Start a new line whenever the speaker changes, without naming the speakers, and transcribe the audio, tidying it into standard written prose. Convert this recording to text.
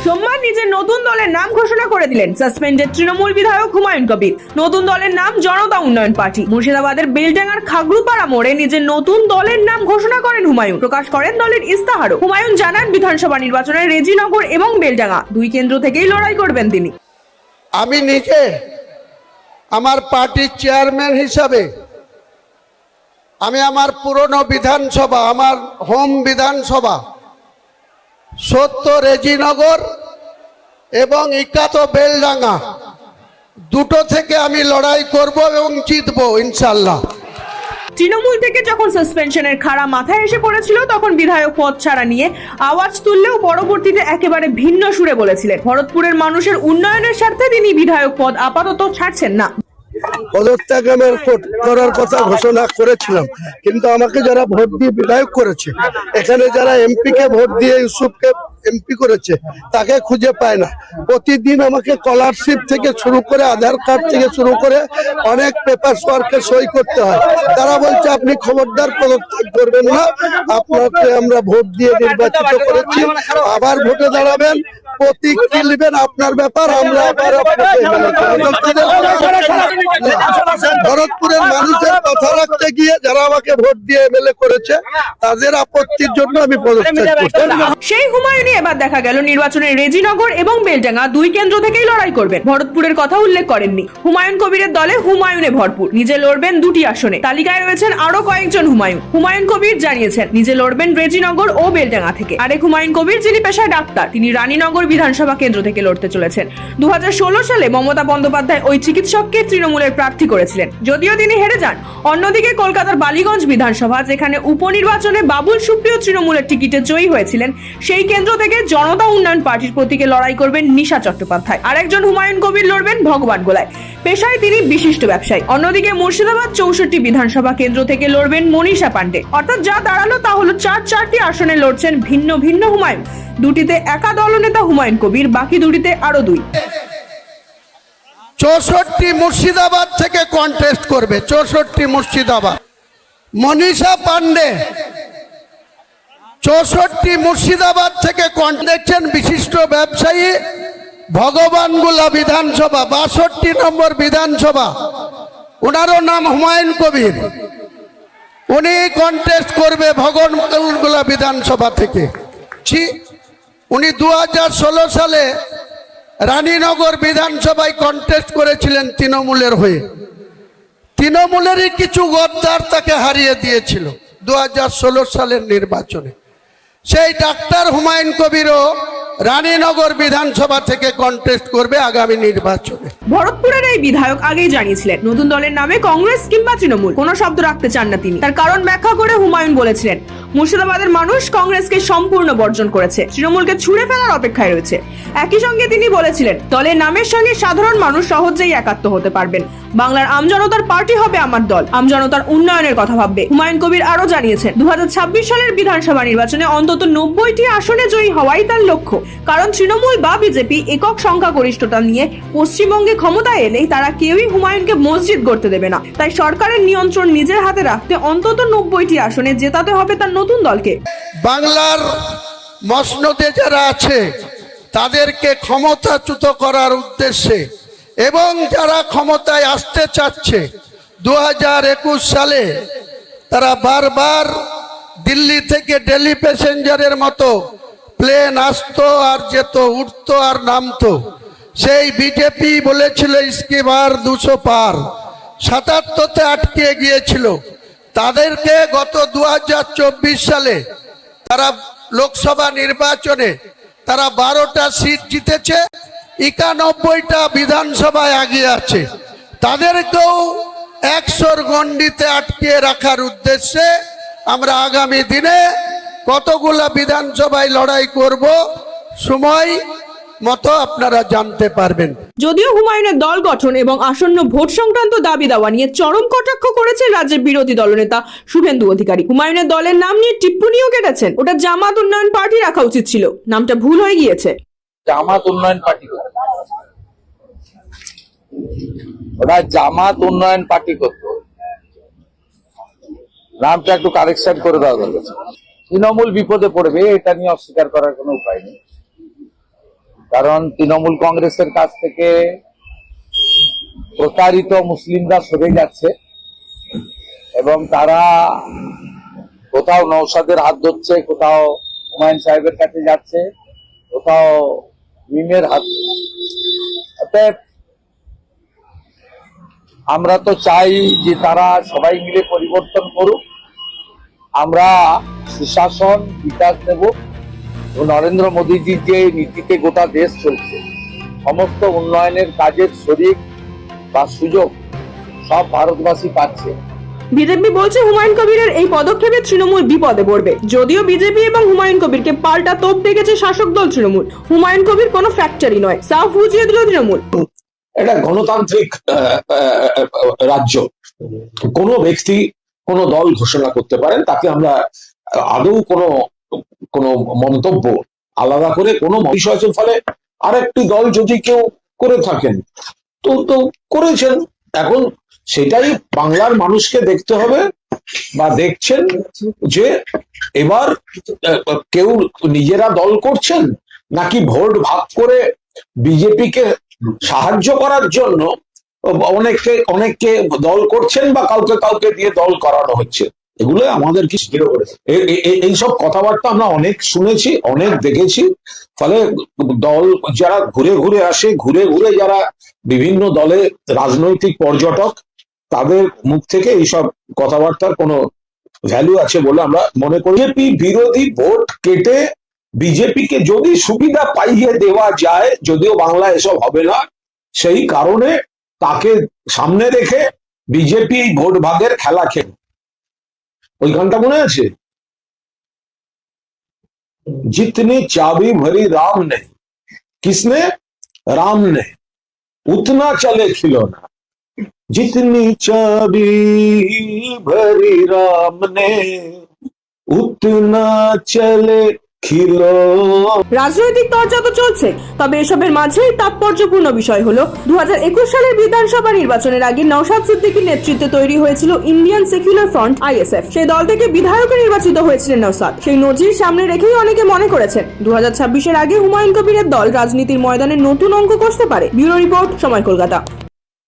সোমবার নিজের নতুন দলের নাম ঘোষণা করে দিলেন সাসপেন্ডেড তৃণমূল বিধায়ক হুমায়ুন কবির। নতুন দলের নাম জনতা উন্নয়ন পার্টি। মুর্শিদাবাদের বেলডাঙ্গার খাগড়ুপাড়া মোড়ে নিজের নতুন দলের নাম ঘোষণা করেন হুমায়ুন। প্রকাশ করেন দলের ইস্তাহারও। হুমায়ুন জানান, বিধানসভা নির্বাচনে রেজিনগর এবং বেলডাঙ্গা দুই কেন্দ্র থেকেই লড়াই করবেন তিনি।
আমি নিজে আমার পার্টির চেয়ারম্যান হিসাবে আমি আমার পুরনো বিধানসভা, আমার হোম বিধানসভা 70 রেজিনগর এবং 71 বেলডাঙ্গা দুটো থেকে আমি লড়াই করব এবং জিতবো ইনশাল্লাহ।
তৃণমূল থেকে যখন সাসপেনশনের খাড়া মাথায় এসে পড়েছিল তখন বিধায়ক পদ ছাড়া নিয়ে আওয়াজ তুললেও পরবর্তীতে একেবারে ভিন্ন সুরে বলেছিলেন, ভরতপুরের মানুষের উন্নয়নের স্বার্থে তিনি বিধায়ক পদ আপাতত ছাড়ছেন না।
পদত্যাগ করার কথা ঘোষণা করেছিলাম, কিন্তু আমাকে যারা ভোট দিয়ে বিধায়ক করেছে, এখানে যারা এমপি কে ভোট দিয়ে ইউসুফকে এমপি করেছে তাকে খুঁজে পায় না। প্রতিদিন আমাকে স্কলারশিপ থেকে শুরু করে আধার কার্ড থেকে শুরু করে অনেক পেপার ওয়ার্কে সই করতে হয়। তারা বলছে আপনি খবরদার পদত্যাগ করবেন না, আপনাকে আমরা ভোট দিয়ে নির্বাচিত করেছি, আবার ভোটে দাঁড়াবেন, প্রতীক কিনবেন, আপনার ব্যাপার, আমরা আবার ভরতপুরের মানুষের কথা রাখতে গিয়ে যারা আমাকে ভোট দিয়ে এমএলএ করেছে তাদের আপত্তির জন্য আমি পদত্যাগ করছি।
সেই হুমায়ুনই এবার দেখা গেল নির্বাচনে রেজিনগর এবং বেলডাঙ্গা দুই কেন্দ্র থেকেই লড়াই করবেন। ভরতপুরের কথা উল্লেখ করেননি। হুমায়ুন কবিরের দলে হুমায়ুনে ভরপুর। নিজে লড়বেন দুটি আসনে। তালিকায় রয়েছেন আরো কয়েকজন হুমায়ুন। হুমায়ুন কবির জানিয়েছেন নিজে লড়বেন রেজিনগর ও বেলডাঙ্গা থেকে। আরেক হুমায়ুন কবির, যিনি পেশায় ডাক্তার, তিনি রানীনগর বিধানসভা কেন্দ্র থেকে লড়তে চলেছেন। 2016 সালে মমতা বন্দ্যোপাধ্যায় ওই চিকিৎসককে তৃণমূলের প্রার্থী করেছিলেন, যদিও তিনি হেরে যান। অন্যদিকে কলকাতার বালিগঞ্জ বিধানসভা, যেখানে উপনির্বাচনে বাবুল সুপ্রিয় তৃণমূলের টিকিটে জয়ী হয়েছিলেন, সেই কেন্দ্র থেকে জনতা উন্নয়ন পার্টির প্রতীকে লড়াই করবেন নিশা চট্টোপাধ্যায়। আরেকজন হুমায়ুন কবির লড়বেন ভগবান গোলায়। পেশায় তিনি বিশিষ্ট ব্যবসায়ী। অন্যদিকে মুর্শিদাবাদ 64 বিধানসভা কেন্দ্র থেকে লড়বেন মনীষা পান্ডে। অর্থাৎ যা দাঁড়ালো তা হলো চারটি আসনে লড়ছেন ভিন্ন ভিন্ন হুমায়ুন। দুটিতে একা দলনেতা হুমায়ুন কবির, বাকি দুটিতে আরো দুই।
64 মুর্শিদাবাদ থেকে কন্টেস্ট করবে, 64 মুর্শিদাবাদ। মনীষা পান্ডে 64 মুর্শিদাবাদ থেকে দেখছেন, বিশিষ্ট ব্যবসায়ী, ভগবানগোলা বিধানসভা 62 নম্বর বিধানসভা, ওনারও নাম হুমায়ুন কবির। উনি কন্টেস্ট করবে ভগবানগোলা বিধানসভা থেকে। উনি 2016 সালে রানীনগর বিধানসভায় কন্টেস্ট করেছিলেন তৃণমূলের হয়ে। তৃণমূলেরই কিছু গদ্দার তাকে হারিয়ে দিয়েছিল 2016 সালের নির্বাচনে। সেই ডাক্তার হুমায়ুন কবিরও রানীনগর বিধানসভা থেকে কন্টেস্ট করবে আগামী নির্বাচনে।
ভরতপুরের এই বিধায়ক আগেই জানিয়েছিলেন নতুন দলের নামে কংগ্রেস কিংবা তৃণমূল কোনো শব্দ রাখতে চান না তিনি। তার কারণ ব্যাখ্যা করে হুমায়ুন বলেছিলেন, মুর্শিদাবাদের মানুষ কংগ্রেসকে সম্পূর্ণ বর্জন করেছে, তৃণমূলকে ছুড়ে ফেলার অপেক্ষায় রয়েছে। একই সঙ্গে তিনি বলেছিলেন, দলের নামের সঙ্গে সাধারণ মানুষ সহজেই একাত্ম হতে পারবেন। বাংলার আমজনতার পার্টি হবে আমার দল, আমজনতার উন্নয়নের কথা ভাববে। হুমায়ুন কবির আরো জানিয়েছেন, 2026 সালের বিধানসভা নির্বাচনে অন্তত 90টি আসনে জয়ী হওয়াই তার লক্ষ্য। কারণ তৃণমূল বা বিজেপি একক সংখ্যাগরিষ্ঠতা নিয়ে পশ্চিমবঙ্গে ক্ষমতায় এলেই তারা কেউই হুমায়ুনকে মসজিদ গড়তে দেবে না। তাই সরকারের নিয়ন্ত্রণ নিজের হাতে রাখতে অন্তত 90টি আসনে জেতাতে হবে তার নতুন দলকে।
বাংলার মসনদে যারা আছে তাদেরকে ক্ষমতাচ্যুত করার উদ্দেশ্যে এবং যারা ক্ষমতায় আসতে চাচ্ছে, 2021 সালে তারা বারবার দিল্লি থেকে দিল্লি প্যাসেঞ্জারের মতো প্লেন আসতো আর যেত, উঠতো আর নামতো। সেই বিজেপি বলেছিল ইসকি বার 200 পার, 77তে আটকে গিয়েছিল। তাদেরকে গত 2024 সালে তারা লোকসভা নির্বাচনে তারা 12টা সিট জিতেছে, 91টা বিধানসভায় আগিয়ে আছে। তাদেরকেও 100র গণ্ডিতে আটকে রাখার উদ্দেশ্যে আমরা আগামী দিনে কতগুলা বিধানসভায় লড়াই করব, সময় মতো আপনারা জানতে পারবেন।
যদিও হুমায়ুনের দল গঠন এবং আসন্ন ভোট সংক্রান্ত দাবি দাওয়া নিয়ে চরম কটাক্ষ করেছে রাজ্যের বিরোধী দলনেতা শুভেন্দু অধিকারী। হুমায়ুনের দলের নাম নিয়ে টিপ্পনিও কেটেছেন, ওটা জামাত উন্নয়ন পার্টি রাখা উচিত ছিল, নামটা ভুল হয়ে গিয়েছে।
জামাত উন্নয়ন পার্টি, ওটা জামাত উন্নয়ন পার্টি করতো, নামটা একটু কারেকশন করে দেওয়া দরকার। তৃণমূল বিপদে পড়বে এটা নিয়ে অস্বীকার করার কোনো উপায় নেই। কারণ তৃণমূল কংগ্রেসের কাছ থেকে প্রতারিত মুসলিমরা সরে যাচ্ছে এবং তারা কোথাও নওশাদের হাত ধরছে, কোথাও হুমায়ুন সাহেবের কাছে যাচ্ছে, কোথাও মিমের হাত। অতএব আমরা তো চাই যে তারা সবাই মিলে পরিবর্তন করুক, আমরা সুশাসন বিকাশ দেব। নরেন্দ্র মোদীজির যে নীতিতে গোটা দেশ চলছে, সমস্ত উন্নয়নের কাজের শরিক বা সুযোগ সব ভারতবাসী পাচ্ছে।
বিজেপি বলছে হুমায়ুন কবিরের এই পদক্ষেপে তৃণমূল বিপদে পড়বে। যদিও বিজেপি এবং হুমায়ুন কবিরকে পাল্টা তোপ দেখেছে শাসক দল তৃণমূল। হুমায়ুন কবির কোনো ফ্যাক্টরি নয়, সাফ বুঝিয়ে দিল তৃণমূল।
এটা গণতান্ত্রিক রাজ্য, কোনো ব্যক্তি কোনো দল ঘোষণা করতে পারেন, তাকে আমরা আদৌ কোনো মন্তব্য আলাদা করে কোনো বিষয়ের ফলে আরেকটি দল যদি কেউ করে থাকেন তো করেছেন। এখন সেটাই বাংলার মানুষকে দেখতে হবে বা দেখছেন যে এবার কেউ নিজেরা দল করছেন নাকি ভোট ভাগ করে বিজেপিকে সাহায্য করার জন্য অনেককে দল করছেন বা কাউকে দিয়ে দল করানো হচ্ছে। এগুলো আমাদের কি এইসব কথাবার্তা আমরা অনেক শুনেছি, অনেক দেখেছি। ফলে দল যারা ঘুরে ঘুরে আসে, ঘুরে ঘুরে যারা বিভিন্ন দলে রাজনৈতিক পর্যটক, তাদের মুখ থেকে এইসব কথাবার্তার কোনো ভ্যালু আছে বলে আমরা মনে করি। বিজেপি বিরোধী ভোট কেটে বিজেপিকে যদি সুবিধা পাইয়ে দেওয়া যায়, যদিও বাংলা এসব হবে না, সেই কারণে তাকে সামনে রেখে বিজেপি ভোট ভাগের খেলা খেলে। ওই গানটা মনে আছে, जितनी चाबी भरी राम ने, किसने? राम ने, उतना चले खिलौना। जितनी चाबी भरी राम ने, उतना चले খিলো।
রাজনৈতিক চর্চা তো চলছে, তবে এসবের মাঝেই তাৎপর্যপূর্ণ বিষয় হলো 2021 সালের বিধানসভা নির্বাচনের আগে নওশাদ সিদ্দিকীর নেতৃত্বে তৈরি হয়েছিল ইন্ডিয়ান সেকুলার ফ্রন্ট ISF। সেই দল থেকে বিধায়কে নির্বাচিত হয়েছিলেন নওশাদ। সেই নজির সামনে রেখেই অনেকে মনে করেছেন 2026-এর আগে হুমায়ুন কবিরের দল রাজনীতির ময়দানে নতুন অঙ্ক কষতে পারে। ব্যুরো রিপোর্ট, সময় কলকাতা।